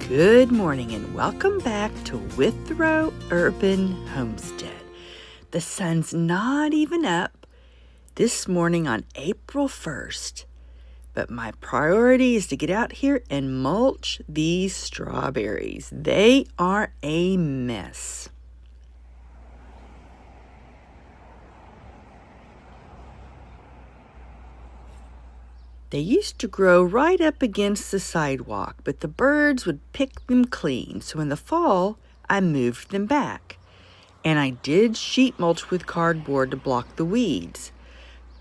Good morning and welcome back to Withrow Urban Homestead. The sun's not even up this morning on April 1st, but my priority is to get out here and mulch these strawberries. They are a mess. They used to grow right up against the sidewalk, but the birds would pick them clean. So in the fall, I moved them back. And I did sheet mulch with cardboard to block the weeds.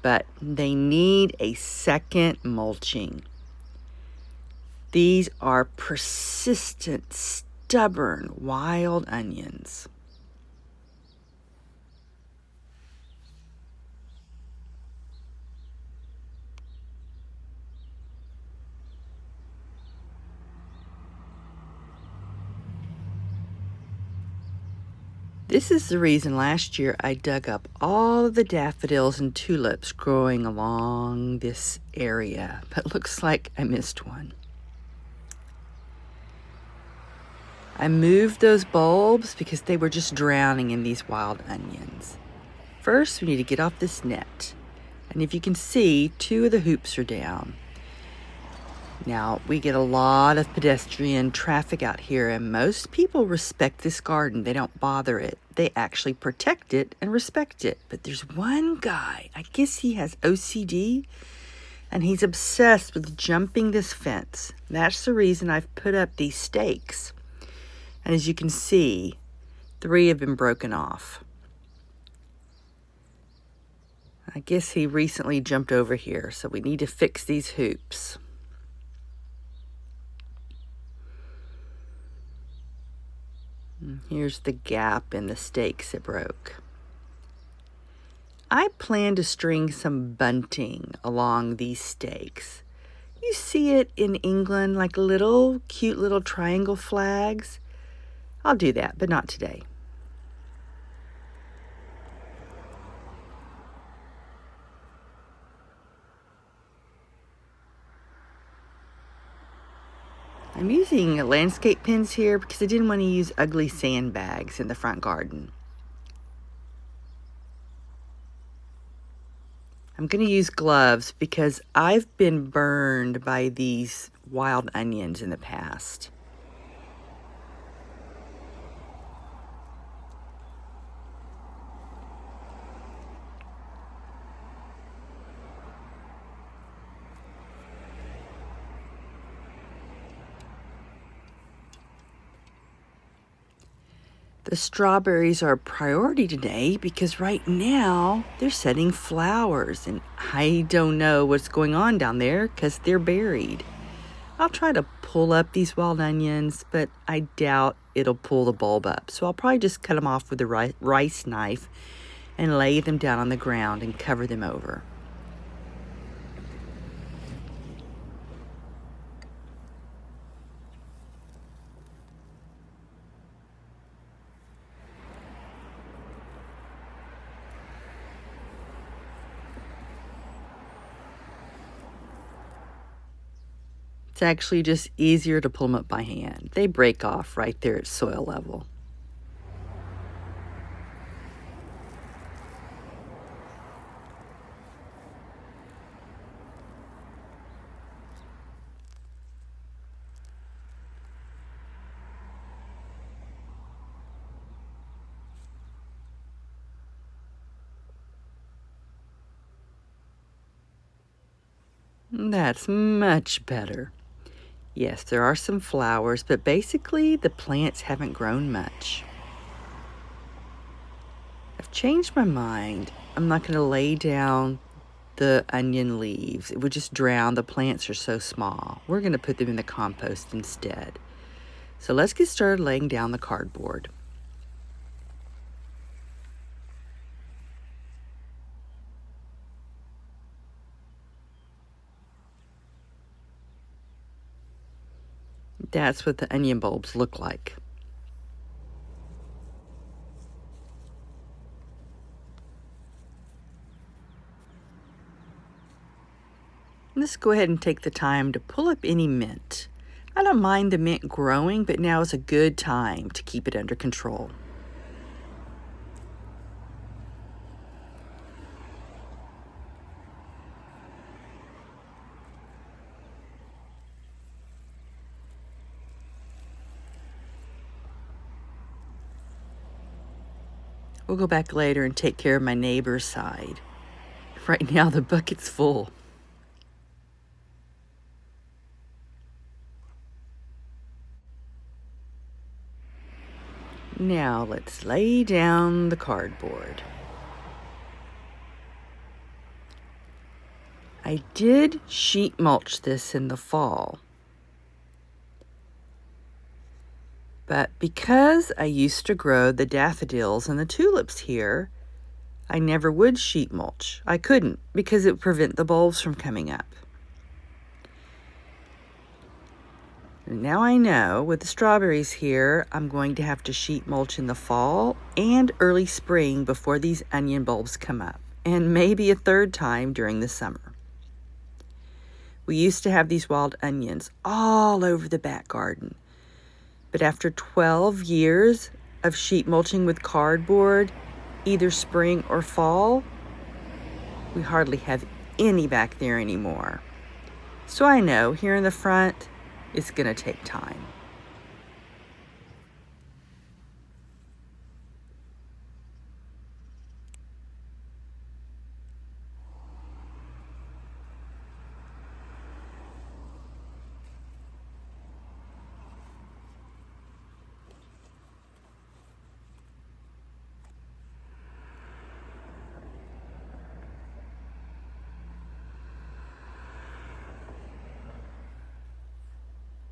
But they need a second mulching. These are persistent, stubborn wild onions. This is the reason last year I dug up all of the daffodils and tulips growing along this area, but looks like I missed one. I moved those bulbs because they were just drowning in these wild onions. First, we need to get off this net. And if you can see, 2 of the hoops are down. Now, we get a lot of pedestrian traffic out here, and most people respect this garden. They don't bother it. They actually protect it and respect it. But there's one guy, I guess he has OCD, and he's obsessed with jumping this fence. That's the reason I've put up these stakes. And as you can see, 3 have been broken off. I guess he recently jumped over here, so we need to fix these hoops. Here's the gap in the stakes that broke. I plan to string some bunting along these stakes. You see it in England, like little cute little triangle flags. I'll do that, but not today. I'm using landscape pins here because I didn't want to use ugly sandbags in the front garden. I'm going to use gloves because I've been burned by these wild onions in the past. The strawberries are a priority today because right now they're setting flowers and I don't know what's going on down there because they're buried. I'll try to pull up these wild onions, but I doubt it'll pull the bulb up. So I'll probably just cut them off with a rice knife and lay them down on the ground and cover them over. It's actually just easier to pull them up by hand. They break off right there at soil level. That's much better. Yes, there are some flowers, but basically the plants haven't grown much. I've changed my mind. I'm not going to lay down the onion leaves. It would just drown. The plants are so small. We're going to put them in the compost instead. So let's get started laying down the cardboard. That's what the onion bulbs look like. Let's go ahead and take the time to pull up any mint. I don't mind the mint growing, but now is a good time to keep it under control. We'll go back later and take care of my neighbor's side. Right now the bucket's full. Now let's lay down the cardboard. I did sheet mulch this in the fall. But because I used to grow the daffodils and the tulips here, I never would sheet mulch. I couldn't because it would prevent the bulbs from coming up. Now I know with the strawberries here, I'm going to have to sheet mulch in the fall and early spring before these onion bulbs come up, and maybe a third time during the summer. We used to have these wild onions all over the back garden. But after 12 years of sheet mulching with cardboard, either spring or fall, we hardly have any back there anymore. So I know here in the front, it's going to take time.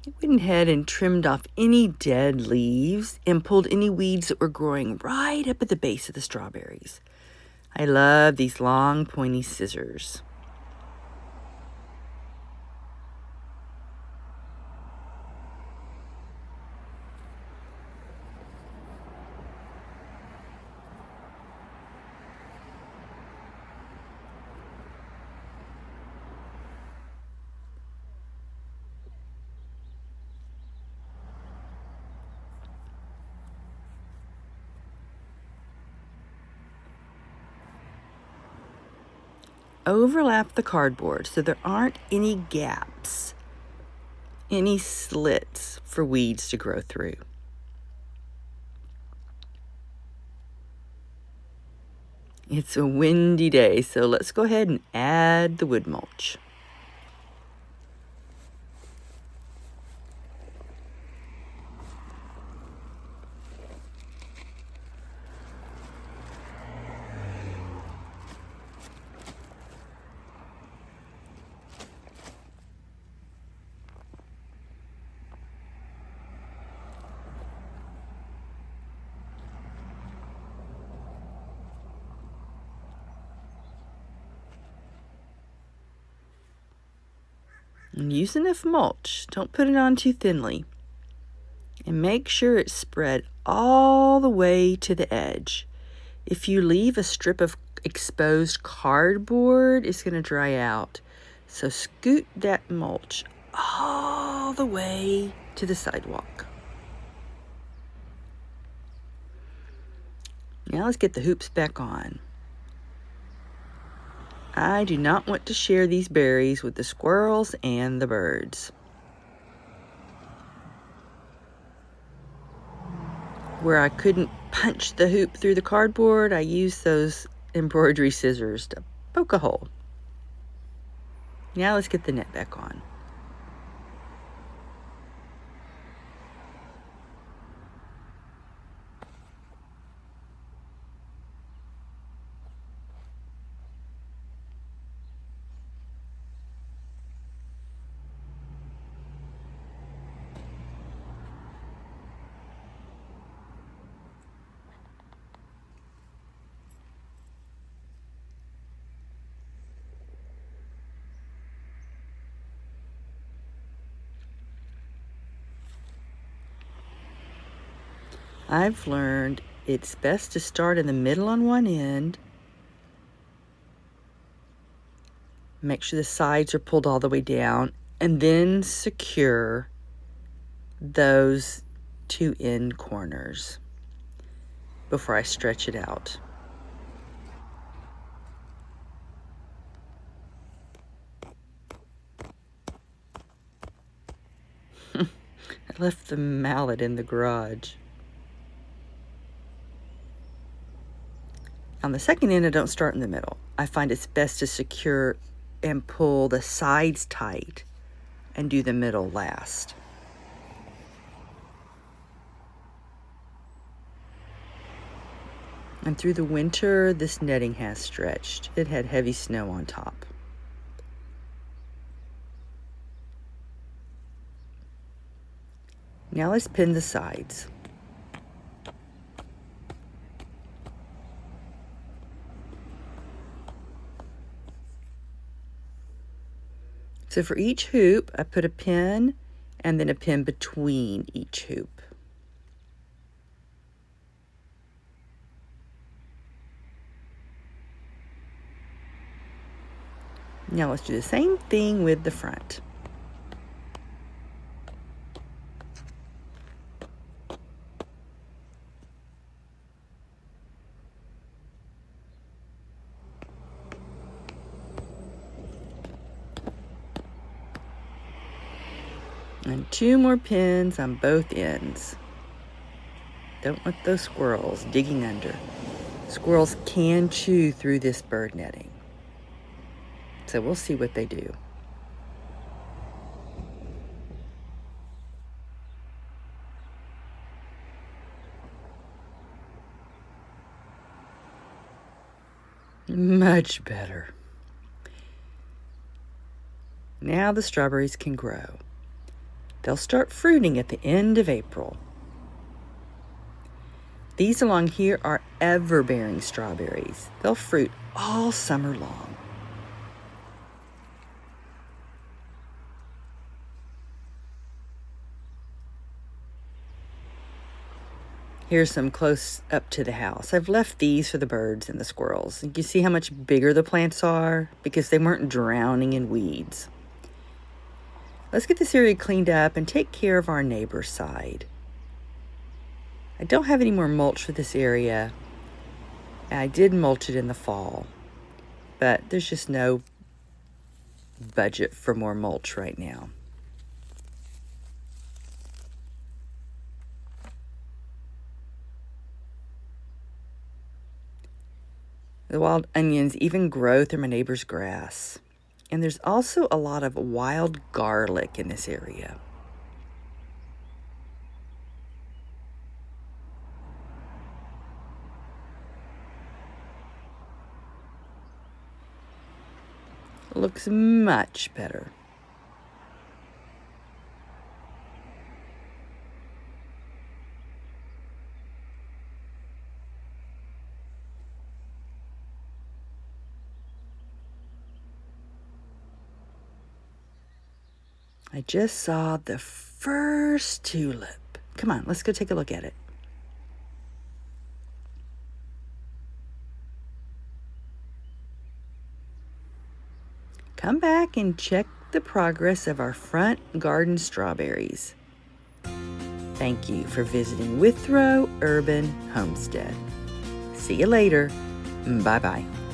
I went ahead and trimmed off any dead leaves and pulled any weeds that were growing right up at the base of the strawberries. I love these long, pointy scissors. Overlap the cardboard so there aren't any gaps, any slits for weeds to grow through. It's a windy day, so let's go ahead and add the wood mulch. And use enough mulch. Don't put it on too thinly. And make sure it's spread all the way to the edge. If you leave a strip of exposed cardboard, it's going to dry out. So scoot that mulch all the way to the sidewalk. Now let's get the hoops back on. I do not want to share these berries with the squirrels and the birds. Where I couldn't punch the hoop through the cardboard, I used those embroidery scissors to poke a hole. Now let's get the net back on. I've learned it's best to start in the middle on one end. Make sure the sides are pulled all the way down and then secure those two end corners before I stretch it out. I left the mallet in the garage. On the second end, I don't start in the middle. I find it's best to secure and pull the sides tight and do the middle last. And through the winter, this netting has stretched. It had heavy snow on top. Now let's pin the sides. So for each hoop, I put a pin and then a pin between each hoop. Now let's do the same thing with the front. And 2 more pins on both ends. Don't want those squirrels digging under. Squirrels can chew through this bird netting. So we'll see what they do. Much better. Now the strawberries can grow. They'll start fruiting at the end of April. These along here are ever-bearing strawberries. They'll fruit all summer long. Here's some close up to the house. I've left these for the birds and the squirrels. You can see how much bigger the plants are because they weren't drowning in weeds. Let's get this area cleaned up and take care of our neighbor's side. I don't have any more mulch for this area. I did mulch it in the fall, but there's just no budget for more mulch right now. The wild onions even grow through my neighbor's grass. And there's also a lot of wild garlic in this area. Looks much better. I just saw the first tulip. Come on, let's go take a look at it. Come back and check the progress of our front garden strawberries. Thank you for visiting Withrow Urban Homestead. See you later. Bye-bye.